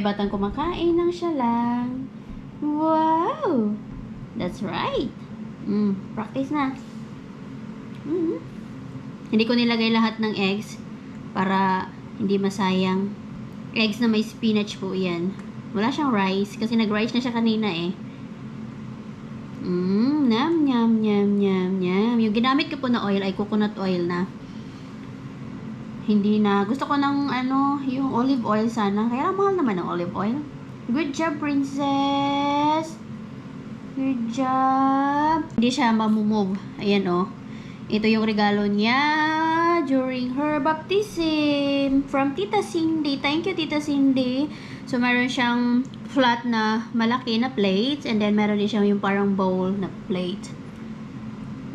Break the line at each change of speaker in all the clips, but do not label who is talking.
batang kumakain ng siya lang. Wow! That's right. Practice na. Hindi ko nilagay lahat ng eggs para hindi masayang. Eggs na may spinach po yan. Wala siyang rice kasi nag-rice na siya kanina eh. Yum, yum, yum, yum, yum. Yung ginamit ko po na oil ay coconut oil na. Hindi na. Gusto ko ng yung olive oil sana. Kaya mahal naman ng olive oil. Good job, princess. Good job. Hindi siya mamumove. Ayan oh. Ito yung regalo niya during her baptism from Tita Cindy. Thank you, Tita Cindy. So, meron siyang flat na malaki na plate. And then, meron din siyang yung parang bowl na plate.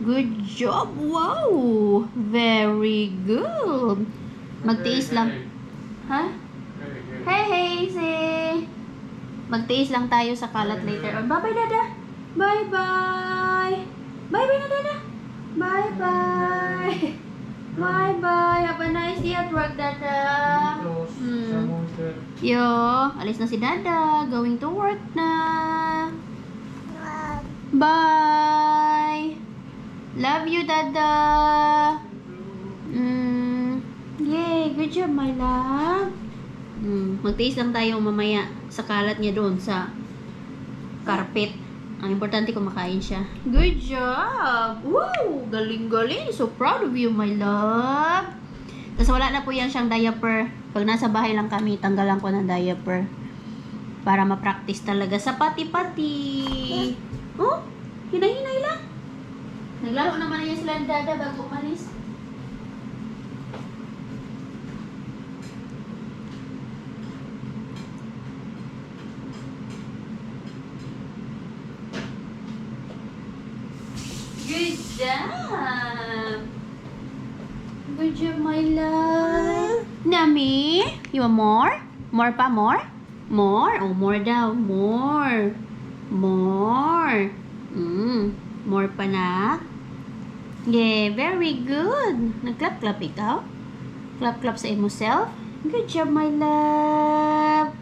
Good job! Wow! Very good! Magtiis lang. Ha? Hey, Hazy! Magtiis lang tayo sa kalat later on. Bye-bye, Dada! Bye-bye! Bye-bye na, Dada! Bye-bye! Bye-bye! Have a nice day at work, Dada! Yo, alis na si Dada. Going to work na. Bye! Love you, Dada! Yay! Good job, my love! Magtiis lang tayo mamaya sa kalat niya doon sa carpet. Ang importante kumakain siya. Good job! Woo! Galing-galing! So proud of you, my love! Tapos wala na po yan siyang diaper. Pag nasa bahay lang kami, tanggalan ko ng diaper. Para ma-practice talaga sa pati-pati. Oh! Hinay-hinay lang. Naglaro naman na yan sila ng Dada bago umalis. Good job! Good job, my love. Nami? You want more? More pa? More? More? Oh, more daw. More. More. More pa na? Yeah, very good. Nag-clap-clap ikaw? Clap-clap sa imo self? Good job, my love.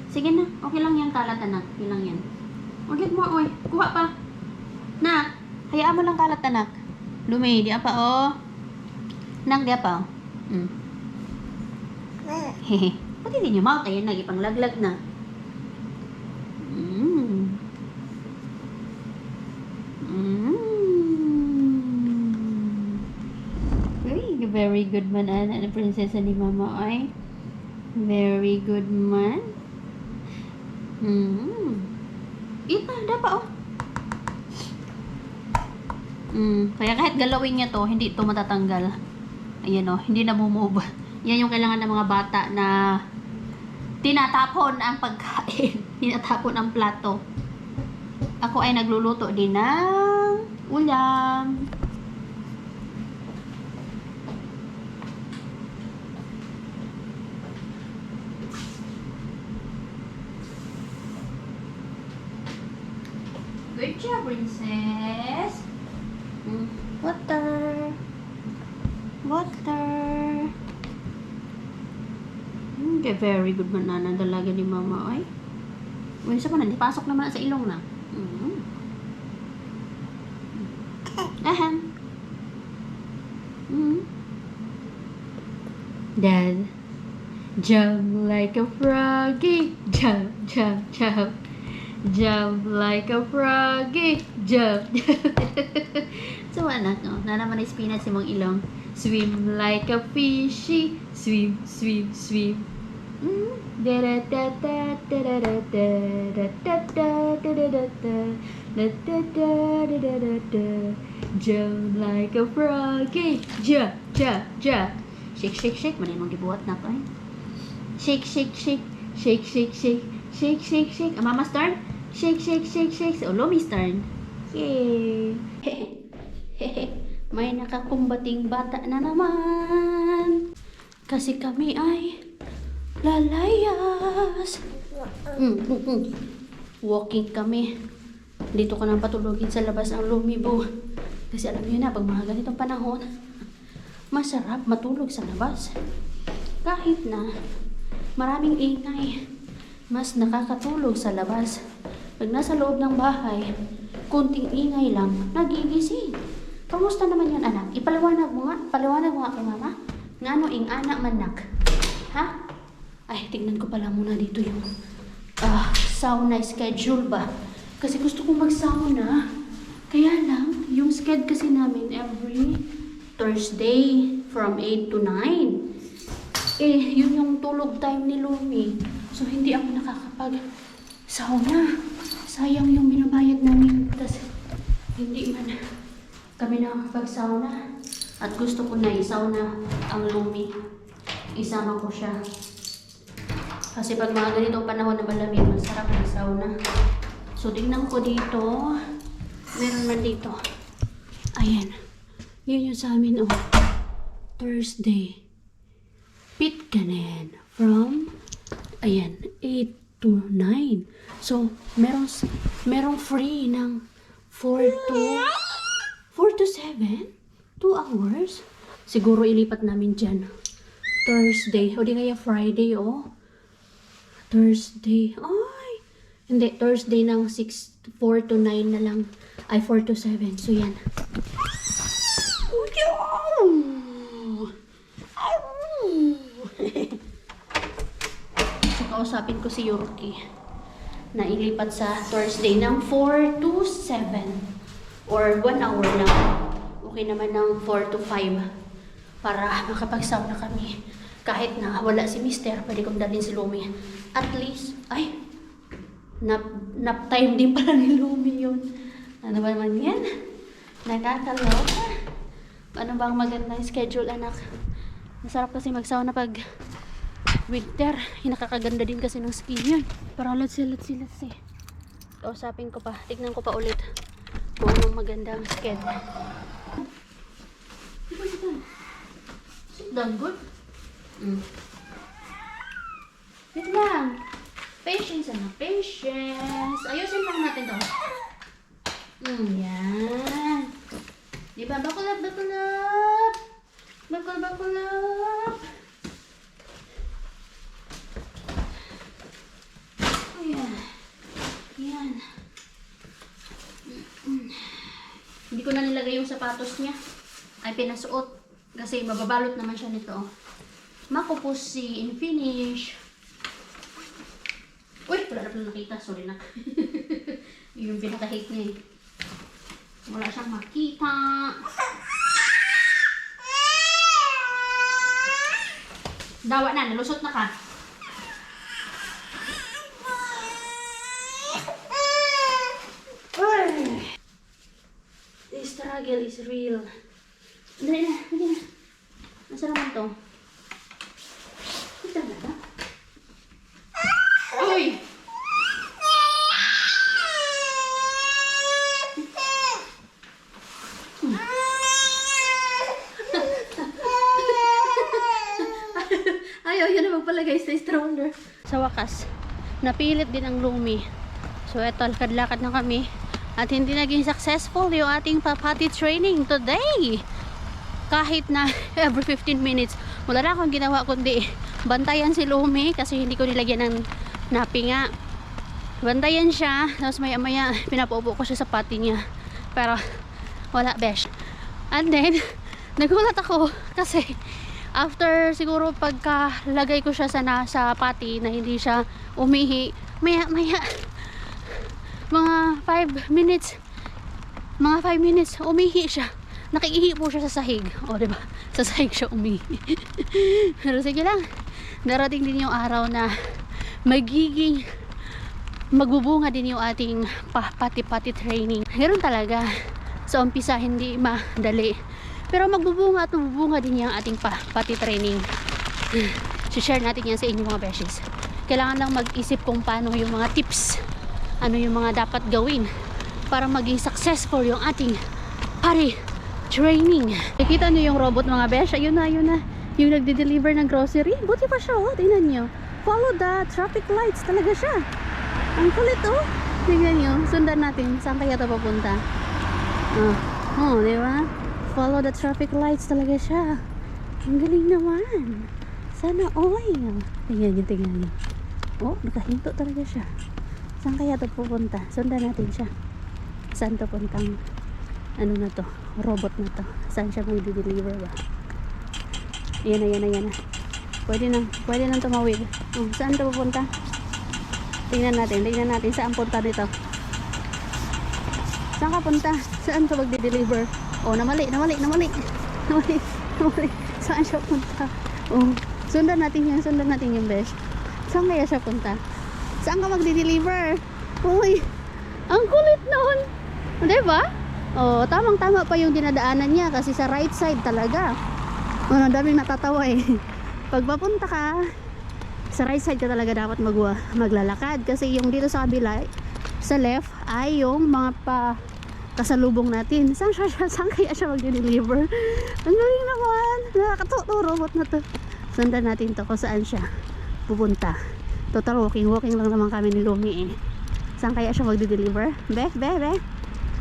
Sige na. Okay lang yan, kalat, anak. Okay lang yan. Get more, oy. Kuha pa. Nak. Hayaan mo lang kalat, anak. Lumi, di apa, oh. Nang, di apa, oh. Hehe. Pati din yung mouth, ayun, nagipang-laglag na. Very good man, Ana, na prinsesa ni Mama, ay. Very good man. Ita, dapa, oh. Kaya kahit galawin niya to, hindi ito matatanggal. Ayan oh, hindi na move. Yan yung kailangan ng mga bata na tinatapon ang pagkain. Tinatapon ang plato. Ako ay nagluluto din ng ulam. Good job, princess. Water. Water. Very good banana dalaga ni Mama ay. Uy, sa panan, pasok naman sa ilong na. Ahem. Dad, jump like a froggy. Jump, jump, jump. Jump like a froggy. Jump. So, anak, no? Na naman ay spinach si mong ilong. Swim like a fishy. Swim, swim, swim. Jump like a froggy. Jump, jump, jump. Shake, shake, shake. Manay mong gibuhat na ko eh. Shake, shake, shake. Shake, shake, shake. Shake, shake, shake. Mama's turn. Shake, shake, shake, shake. So, Lomi's turn. Yay! May nakakumbating bata na naman. Kasi kami ay lalayas. Walking kami. Dito ka nang patulogin sa labas ang lumibo. Kasi alam niyo na, pag mga ganitong panahon, masarap matulog sa labas. Kahit na maraming ingay. mas nakakatulog sa labas. Pag nasa loob ng bahay, kunting ingay lang, nagigising. Kamusta naman yan, anak? Ipaliwanag mo nga. Paliwanag mo nga kay mama. Nga ano, anak manak. Ha? Ay, tignan ko pala muna dito yung sauna schedule ba. Kasi gusto kong mag-sauna. Kaya lang, yung schedule kasi namin every Thursday from 8 to 9. Eh, yun yung tulog time ni Lumi. So, hindi ako nakakapag-sauna. Sayang yung binabayad namin. Tapos, hindi man kami nakakapag-sauna. At gusto ko na i-sauna ang Lumi. Isama ko siya. Kasi pag mga ganitong panahon na malamig, masarap mag-sauna. So, tingnan ko dito. Meron man dito. Ayan. Yun yung sa amin, oh. Thursday. Pitkanen from, ayan, 8 to 9. So, merong free ng 4 to 7? 2 hours? Siguro ilipat namin dyan. Thursday. O di kaya Friday, oh. Thursday. Ay! Hindi, Thursday ng 4 to 9 na lang. Ay, 4 to 7. So, yan. So, kausapin ko si Yorkie na ilipat sa Thursday ng 4 to 7 or 1 hour lang. Okay naman ng 4 to 5 para makapag-sauna kami. Kahit na wala si Mister, pwede kong dalhin si Lumi. At least, ay, nap time din pala ni Lumi yun. Ano ba naman yan? Nakakaloka. Ano ba ang magandang schedule, anak? Masarap kasi mag-sauna pag winter. Nakakaganda din kasi ng skin yun. Para let's eh. Kausapin ko pa. Tignan ko pa ulit kung anong magandang schedule. Sit down, good? Wait lang. Patience, ano? Patience. Ayusin lang natin to. Yan. Diba? Buckle up. Buckle up. Yan. Hindi ko na nilagay yung sapatos niya. Ay, pinasuot. Kasi mababalot naman siya nito. Makupusi in finish. Uy, wala na pala nakita. Sorry na. Yung pinaka-hate niya eh. Wala siyang makita. Dawa na, nalusot na ka. The struggle is real. Dali na. Nasa naman to? Ito na ba? Uy! Ayaw, yun naman pala guys, stay stronger. Sa wakas, napilit din ang Lumi. So eto, lakad-lakad na kami. At hindi naging successful yung ating papati training today. Kahit na every 15 minutes, wala na akong ginawa kundi bantayan si Lumi kasi hindi ko nilagyan ng napinga. Bantayan siya, tapos maya-maya pinapaupo ko siya sa pati niya. Pero wala, besh. And then, nagulat ako kasi after siguro pagkalagay ko siya sa pati na hindi siya umihi, maya-maya mga 5 minutes umihi siya. Nakiihi po siya sa sahig. O, diba? Sa sahig siya umihi. Pero sige lang. Darating din yung araw na magbubunga din yung ating pati-pati training. Meron talaga. Sa umpisa, hindi madali. Pero magbubunga at magbubunga din yung ating pati training. share natin yan sa inyong mga beshes. Kailangan lang mag-isip kung paano yung mga tips, ano yung mga dapat gawin para maging successful yung ating pari training. Nakita nyo yung robot mga besh? Ayun na, yung nagde-deliver ng grocery. Buti pa siya, oh. Tingnan nyo. Follow the traffic lights. Talaga siya. Ang kulit, oh. Tingnan nyo. Sundan natin. Saan kaya ito papunta? Oh, di ba? Follow the traffic lights. Talaga siya. Ang galing naman. Sana oil. Tingnan nyo. Oh, nakahinto talaga siya. Saan kaya ito pupunta? Sundan natin siya. Saan ito puntang, ano na to? Robot na to. Saan siya mag-deliver ba? Yan na. Pwede nang tumawid. Oh, saan ito pupunta? Tingnan natin saan punta nito. Saan ka punta? Saan ka magde-deliver? Oh, namali. Saan siya punta? Oh, sundan natin yung best. Saan kaya siya punta? Saan ka magde-deliver? Uy, ang kulit noon. Diba? Oh, tamang-tama pa yung dinadaanan niya kasi sa right side talaga. Oh, ang daming natatawa eh. Pag papunta ka, sa right side ka talaga dapat maglalakad kasi yung dito sa kabila, sa left ay yung mga kasalubong natin. Saan kaya siya magde-deliver? Ang galing naman. Nakakatuwa robot na to. Sundan natin to kung saan siya pupunta. Total walking lang naman kami ni Lumi eh. Saan kaya siya magde-deliver? Be.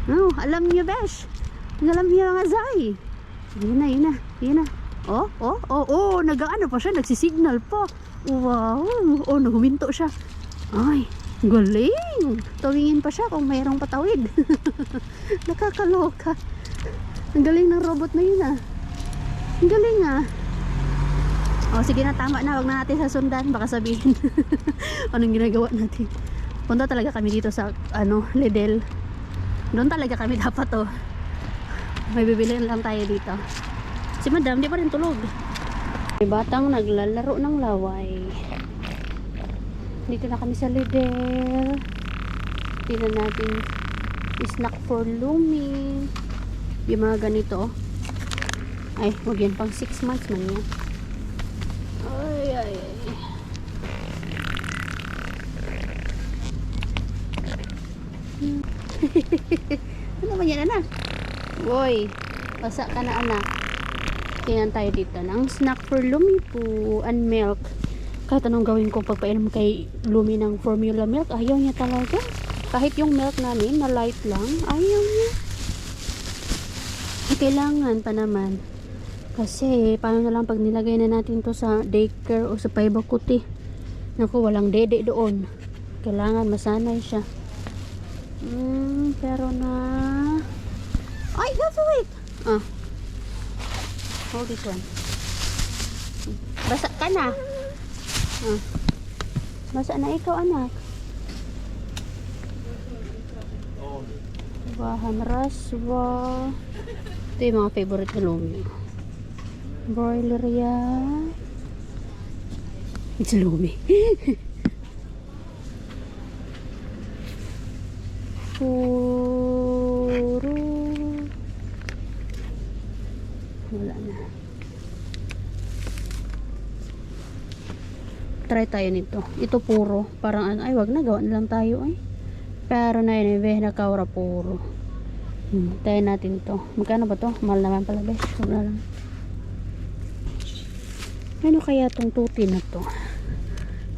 No, alam niyo besh. Alam niyo mga Zay. Yun na. Oh, nag-ano pa siya, nagsisignal pa. Wow. Oh, naghuminto siya. Ay, galing. Tawingin pa siya kung mayroong patawid. Nakakaloka. Ang galing ng robot na yun ah. Ang galing ah. Oh, sige na, tama na. Wag na natin sasundan. Baka sabihin anong ginagawa natin. Punta talaga kami dito sa Lidl. Doon talaga kami dapat oh. May bibiliin lang tayo dito. Si madam di pa rin tulog. May batang naglalaro ng laway. Dito na kami sa Lidl. Tingnan natin snack for Lumi. Yung mga ganito. Ay, huwag yan pang 6 months man yan. Ay. Ano ba yan anak? Boy, basa ka na anak. Tingnan tayo dito ng snack for Lumi po and milk. Kahit anong gawin ko pagpainom kay Lumi ng formula milk, ayaw niya talaga. Kahit yung milk namin na light lang, ayaw niya. Kailangan pa naman. Kasi paano na lang pag nilagay na natin to sa daycare o sa paibakuti. Naku, walang dede doon. Kailangan masanay siya. Pero na... Ay, that's it! Hold this one. Basa ka na. Basa na ikaw anak. Bahan raswa. Ito yung mga favorite na Lumi. Broiler yan. It's Lumi. Puro. Wala na. Try tayo nito. Ito puro. Parang ay wag na, gawa na lang tayo ay. Pero na yun, nakaura puro. Tayo natin to. Magkano ba to? Mahal naman pala besh. Wag na lang. Ano kaya tong tuti na to?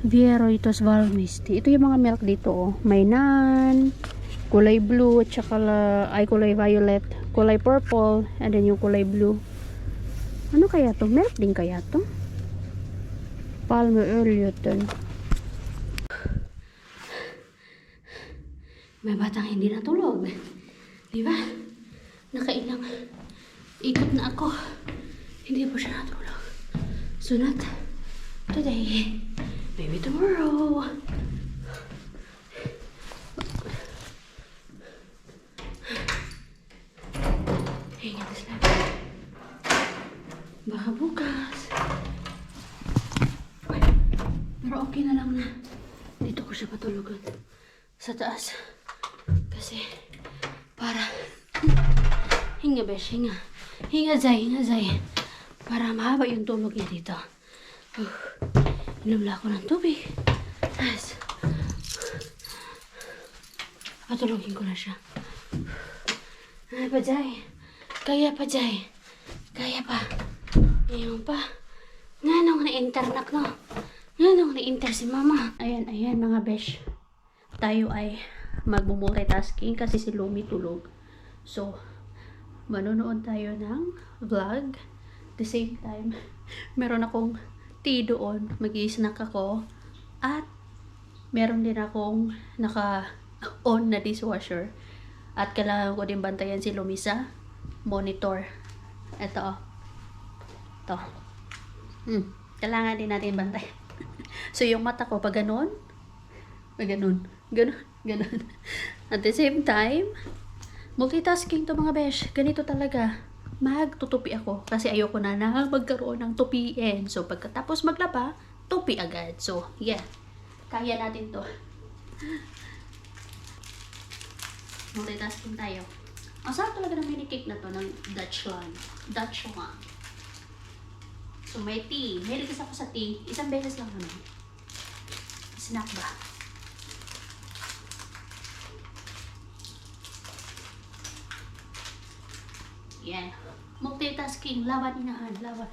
Viero itos Valmisti. Ito yung mga milk dito oh. May nan, kulay blue, at saka kulay violet, kulay purple, and then yung kulay blue. Ano kaya to? Milk din kaya to? Palmer earlier to. May batang hindi natulog. Diba? Nakailang ikot na ako. Hindi po siya natulog. So not today. Maybe tomorrow. Hinga this lang. Baka bukas. Pero okay na lang na. Dito ko siya patulugan. Sa taas. Kasi para hinga besh, hinga. Hinga zay. Para mahaba yung tulog niya dito. Inom lang ako ng tubig. Yes. Patulogin ko na siya. Ay, Pajay. Kaya, Pajay. Kaya pa. Ngayon pa. Nga nung na-enter na ko. Nga nung na-enter si mama. Ayan, mga besh. Tayo ay magmumultitasking kasi si Lumi tulog. So, manonood tayo ng vlog. The same time, meron akong tea doon. Mag-i-snack ako. At Meron din akong naka-on na dishwasher. At kailangan ko din bantayan si Lumisa. Monitor. Ito. Ito. Kailangan din natin bantayan. So, yung mata ko, pag ganun, ganun. At the same time, multitasking to mga besh. Ganito talaga. Magtutupi ako. Kasi ayoko na magkaroon ng tupiin. So, pagkatapos maglaba, tupi agad. So, yeah. Kaya natin to. Multitasking tayo. Ang sarap talaga ng mini cake na to ng Dutchland. So, may tea. Mahilig kasi ako sa tea. Isang beses lang naman. Snack ba? Yan. Multitasking. Laban inahan. Laban.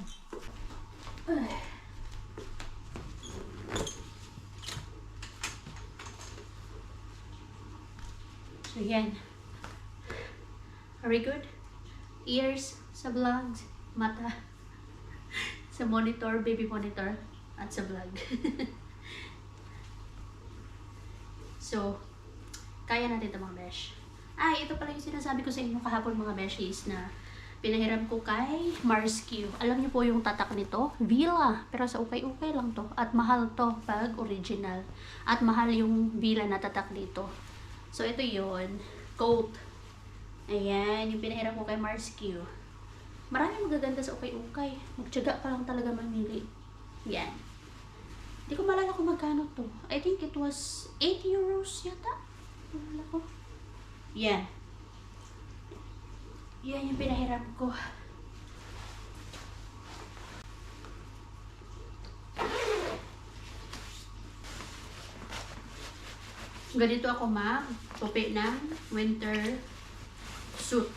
So, yan. Very good. Ears sa vlogs. Mata sa monitor, baby monitor. At sa vlog. So, kaya natin ito mga besh. Ito pala yung sinasabi ko sa inyo kahapon mga beshies na pinahiram ko kay Marsque. Alam niyo po yung tatak nito? Villa. Pero sa ukay-ukay lang to. At mahal to pag original. At mahal yung Villa na tatak dito. So, ito yun. Coat. Ayan. Yung pinahiram ko kay Marsque. Marami magaganda sa ukay-ukay. Magtyaga ka lang talaga mamili. Yan. Hindi ko malala kung magkano to. I think it was 8 euros yata. Malala ko. Yan. Yan yung pinahiram ko. Ganito ako tupi ng winter suit.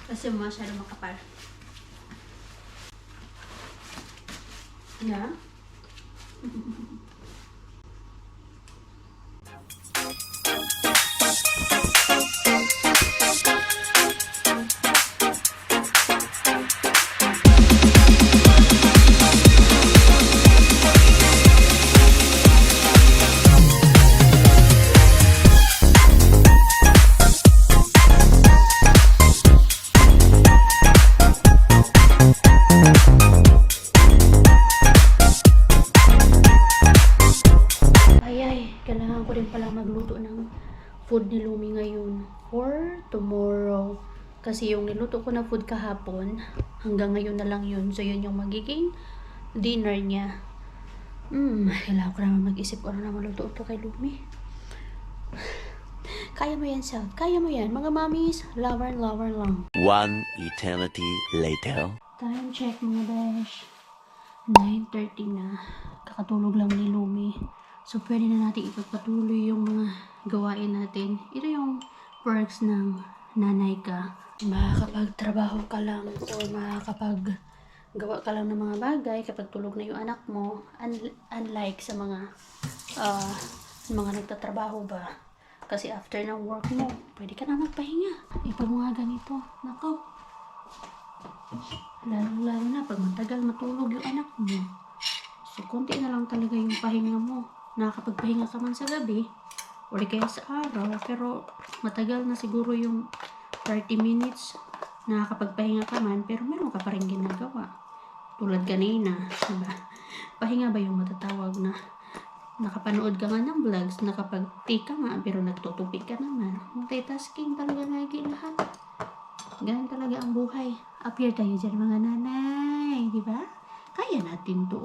Kasi masyado makapal. Yeah. Kailangan ko din pala magluto ng food ni Lumi ngayon for tomorrow. Kasi yung niluto ko na food kahapon, hanggang ngayon na lang yun. So, yun yung magiging dinner niya. Kailangan ko naman mag-isip ko ano na maluto ito kay Lumi. Kaya mo yan, Sal. Kaya mo yan. Mga mommies, lover lang.
One eternity later.
Time check mga besh. 9:30 na. Kakatulog lang ni Lumi. So, pwede na natin ipagpatuloy yung mga gawain natin. Ito yung perks ng nanay ka. Makakapagtrabaho ka lang o makakapaggawa ka lang ng mga bagay kapag tulog na yung anak mo. Unlike sa mga nagtatrabaho ba. Kasi after ng work mo, pwede ka na magpahinga. Ito mga ganito. Nako. Lalo na pag matagal matulog yung anak mo. So, konti na lang talaga yung pahinga mo. Nakakapagpahinga ka man sa gabi o kaya sa araw, pero matagal na siguro yung 30 minutes nakakapagpahinga ka man, pero meron ka pa rin ginagawa tulad kanina, diba? Pahinga ba yung matatawag na nakapanood ka nga ng vlogs, nakapag-tea ka nga pero nagtutupi ka naman. Multitasking talaga lagi lahat. Ganun talaga ang buhay. Appear tayo dyan mga nanay, diba? Kaya natin to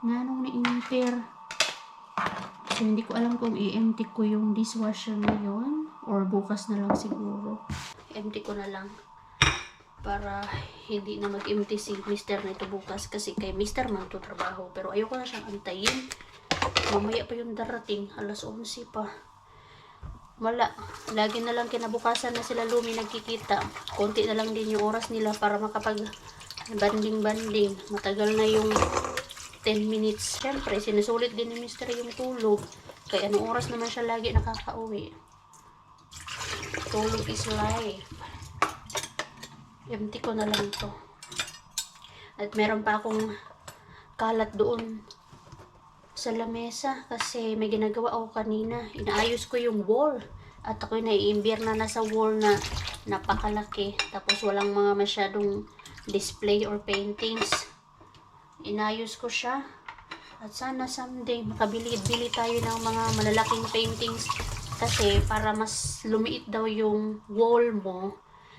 nganong na-impair. So, hindi ko alam kung i-empty ko yung dishwasher ngayon or bukas na lang siguro. Empty ko na lang para hindi na mag-empty si Mr. na ito bukas kasi kay Mr. man ito trabaho. Pero ayoko na siyang antayin. Mamaya pa yung darating. Alas 11 pa. Wala. Lagi na lang kinabukasan na sila Lumi nagkikita. Konti na lang din yung oras nila para makapag banding. Matagal na yung 10 minutes. Siyempre, sinusulit din ni Mr. yung tulog. Kaya anong oras naman siya lagi nakaka-uwi. Tulog is life. Empty ko na lang to. At meron pa akong kalat doon sa lamesa kasi may ginagawa ako kanina. Inaayos ko yung wall. At ako'y naiimbir na nasa wall na napakalaki. Tapos walang mga masyadong display or paintings. Inayos ko siya. At sana someday makabili-bili tayo ng mga malalaking paintings. Kasi para mas lumiit daw yung wall mo,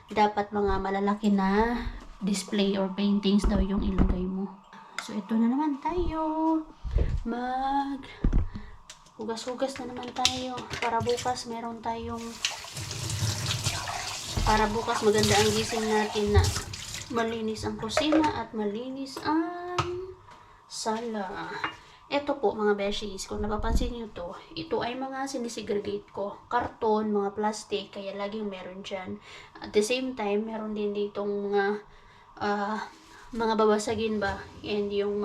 dapat mga malalaki na display or paintings daw yung ilagay mo. So ito na naman tayo. Hugas-hugas na naman tayo para bukas maganda ang gising natin na malinis ang kusina at malinis ang sala. Ito po mga beshies, kung napapansin nyo to, ito ay mga sinisegregate ko. Karton, mga plastic, kaya laging meron dyan. At the same time, meron din ditong mga babasagin ba, and yung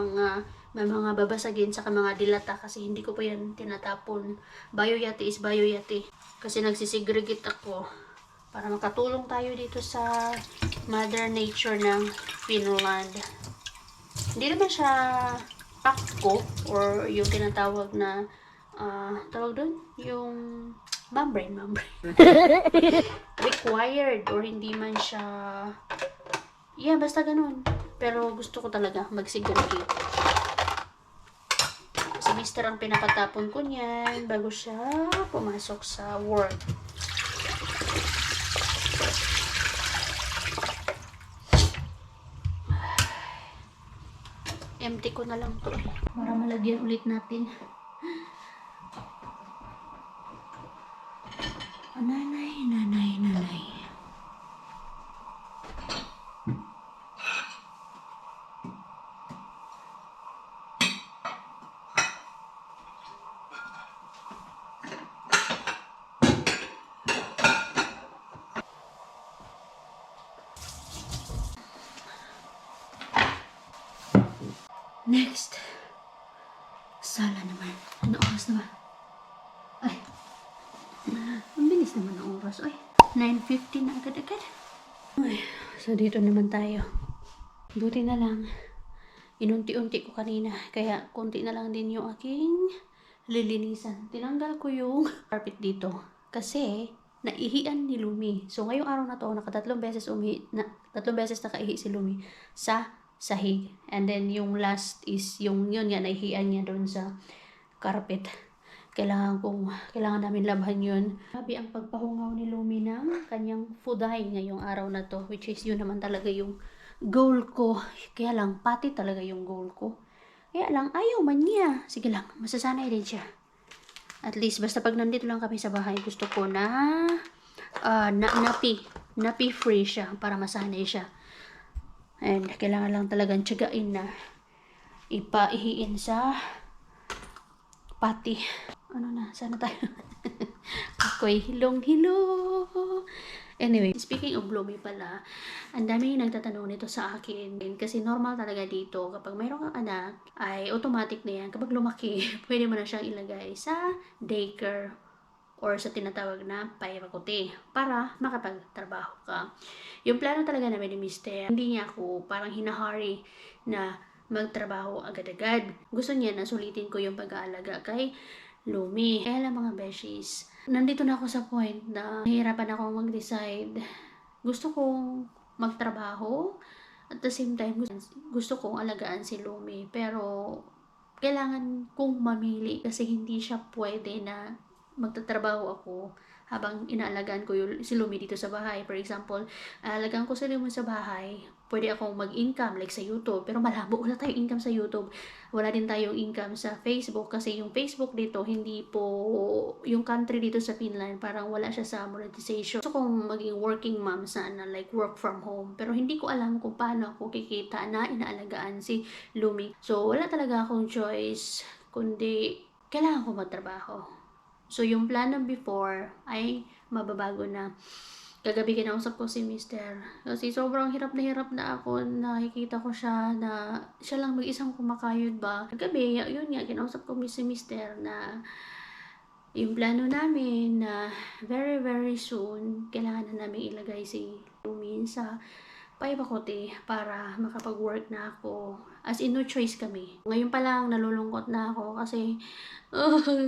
may mga babasagin sa mga dilata kasi hindi ko po yan tinatapon. Bioyate is bioyate kasi nagsisegregate ako para makatulong tayo dito sa Mother Nature ng Finland. Hindi naman siya pakko or yung tinatawag na tawag doon yung membrane required or hindi man siya basta ganun. Pero gusto ko talaga mag-segregate. Si Mr. ang pinapatapon ko niyan bago siya pumasok sa work. Empty ko na lang to para malagyan ulit natin. Nanay. Next, sala naman. Ano oras naman? Ay, ang bilis naman ang oras. Ay, 9:50 na agad-agad. Ay, so dito naman tayo. Buti na lang, inunti-unti ko kanina. Kaya, konti na lang din yung aking lilinisan. Tinanggal ko yung carpet dito. Kasi, naihian ni Lumi. So, ngayong araw na to, tatlong beses nakaihi si Lumi sa sahig. And then, yung last is yun nga, naihian niya doon sa carpet. Kailangan namin labhan yun. Sabi ang pagpahungaw ni Lumi ng kanyang fuday ngayong araw na to, which is yun naman talaga yung goal ko. Kaya lang, pati talaga yung goal ko. Kaya lang, ayaw man niya. Sige lang, masasanay din siya. At least, basta pag nandito lang kami sa bahay, gusto ko na nappy free siya para masanay siya. And kailangan lang talagang tiyagain na ipaihiin sa pati. Ano na, sana tayo. Ako'y hilong-hilo. Anyway, speaking of Lumi pala, ang dami nagtatanong nito sa akin. Kasi normal talaga dito, kapag mayroon kang anak, ay automatic na yan. Kapag lumaki, pwede mo na siyang ilagay sa daycare or sa tinatawag na pairakote para makapagtrabaho ka. Yung plano talaga namin ni Mr. Hindi niya ako parang hinahari na magtrabaho agad-agad. Gusto niya na sulitin ko yung pag-aalaga kay Lumi. Kaya lang mga beshies, nandito na ako sa point na nahihirapan ako mag-decide. Gusto kong magtrabaho at the same time gusto kong alagaan si Lumi. Pero kailangan kong mamili kasi hindi siya pwede na magtatrabaho ako habang inaalagaan ko si Lumi dito sa bahay. For example, alagaan ko si Lumi sa bahay, pwede akong mag-income like sa YouTube, pero malabo, wala tayong income sa YouTube. Wala din tayong income sa Facebook kasi yung Facebook dito, hindi po, yung country dito sa Finland, parang wala siya sa monetization. Gusto kong maging working mom sana, like work from home, pero hindi ko alam kung paano ako kikita na inaalagaan si Lumi. So, wala talaga akong choice, kundi kailangan ko magtrabaho. So, yung plano before ay mababago na. Kagabi kinausap ko si Mr. Kasi sobrang hirap na ako. Nakikita ko siya na siya lang mag-isang kumakayod ba. Kagabi, yun nga, kinausap ko si Mr. na yung plano namin na very very soon, kailangan na namin ilagay si Lumi sa paipakote para makapag-work na ako. As in, no choice kami. Ngayon pa lang, nalulungkot na ako kasi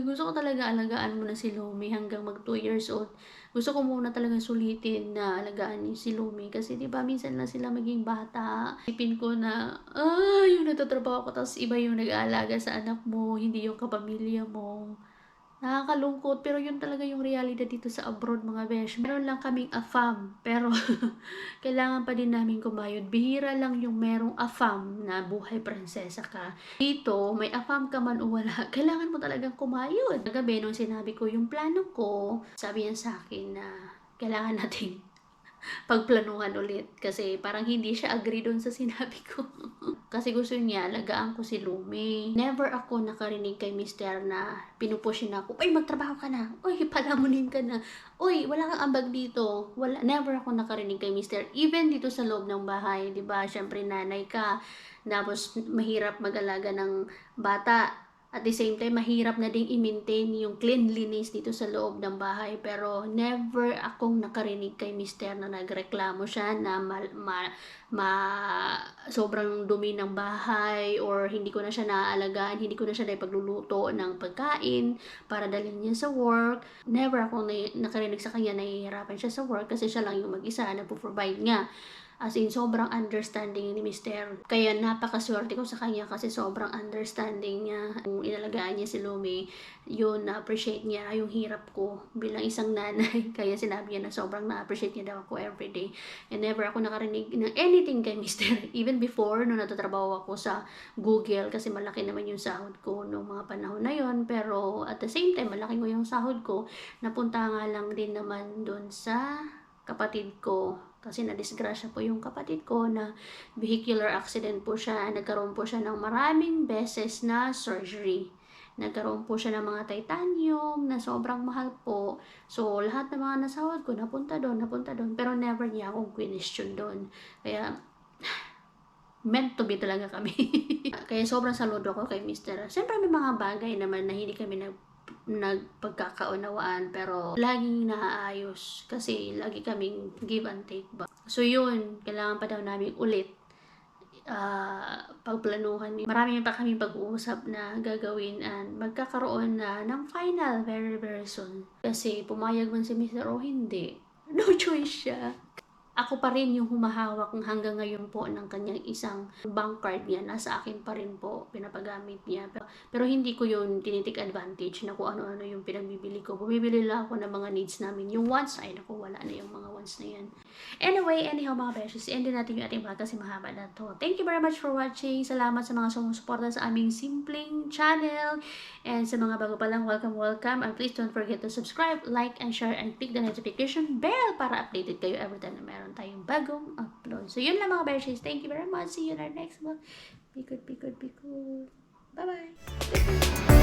gusto ko talaga alagaan muna si Lumi hanggang mag 2 years old. Gusto ko muna talaga sulitin na alagaan si Lumi kasi di ba minsan lang sila maging bata. Isipin ko na, yung nagtatrabaho ko tapos iba yung nag-aalaga sa anak mo, hindi yung kapamilya mo. Nakakalungkot, pero yun talaga yung realidad dito sa abroad, mga besh. Meron lang kaming AFAM, pero kailangan pa din namin kumayod. Bihira lang yung merong AFAM na buhay prinsesa ka. Dito, may AFAM ka man o wala, kailangan mo talagang kumayod. Kagabi, nung sinabi ko yung plano ko, sabi niya sa akin na kailangan natin pagplanuhan ulit kasi parang hindi siya agree doon sa sinabi ko. Kasi gusto niya, alagaan ko si Lumi. Never ako nakarinig kay Mister na pinupush na ako, "Uy, magtrabaho ka na. Uy, palamunin ka na. Uy, wala kang ambag dito." Wala, never ako nakarinig kay Mister. Even dito sa loob ng bahay, 'di ba? Syempre nanay ka, tapos mahirap mag-alaga ng bata. At the same time, mahirap na ding i-maintain yung cleanliness dito sa loob ng bahay. Pero never akong nakarinig kay Mister na nagreklamo siya na sobrang dumi ng bahay or hindi ko na siya naaalagaan, hindi ko na siya pagluluto ng pagkain para dalhin niya sa work. Never akong nakarinig sa kanya na nahihirapan siya sa work kasi siya lang yung mag-isa na provide nga. As in, sobrang understanding ni Mister. Kaya napakaswerte ko sa kanya kasi sobrang understanding niya. Kung inalagaan niya si Lumi, yun, na-appreciate niya yung hirap ko bilang isang nanay. Kaya sinabi niya na sobrang na-appreciate niya daw ako everyday. And never ako nakarinig ng anything kay Mister. Even before, nung natatrabaho ako sa Google, kasi malaki naman yung sahod ko noong mga panahon na yon. Pero at the same time, malaki ko yung sahod ko. Napunta nga lang din naman doon sa kapatid ko. Kasi na-disgrasya po yung kapatid ko na vehicular accident po siya. Nagkaroon po siya ng maraming beses na surgery. Nagkaroon po siya ng mga titanium na sobrang mahal po. So, lahat ng mga nasahod ko, napunta doon. Pero never niya akong question doon. Kaya, meant to be talaga kami. Kaya sobrang saludo ako kay Mr. Siyempre may mga bagay naman na hindi kami nagpagkakaunawaan pero laging naaayos kasi lagi kaming give and take ba. So yun, kailangan pa daw namin ulit pagplanuhan. Marami pa kaming pag-uusap na gagawin and magkakaroon na ng final very very soon. Kasi pumayag man si Mr. o hindi, no choice siya. Ako pa rin yung humahawak hanggang ngayon po ng kanyang isang bank card niya. Nasa akin pa rin po, pinapagamit niya. Pero hindi ko yun tinitik advantage na kung ano-ano yung pinagbibili ko. Bumibili lang ako ng mga needs namin. Yung wants, ay naku, wala na yung mga wants na yan. Anyway, anyhow mga beshes, endin natin yung ating vlog kasi mahaba na to. Thank you very much for watching. Salamat sa mga sumusuporta sa aming simpleng channel. And sa mga bago pa lang, welcome. And please don't forget to subscribe, like, and share, and click the notification bell para updated kayo every time na meron tayong bagong upload. So, yun lang mga beshies. Thank you very much. See you in our next vlog. Be good. Bye-bye.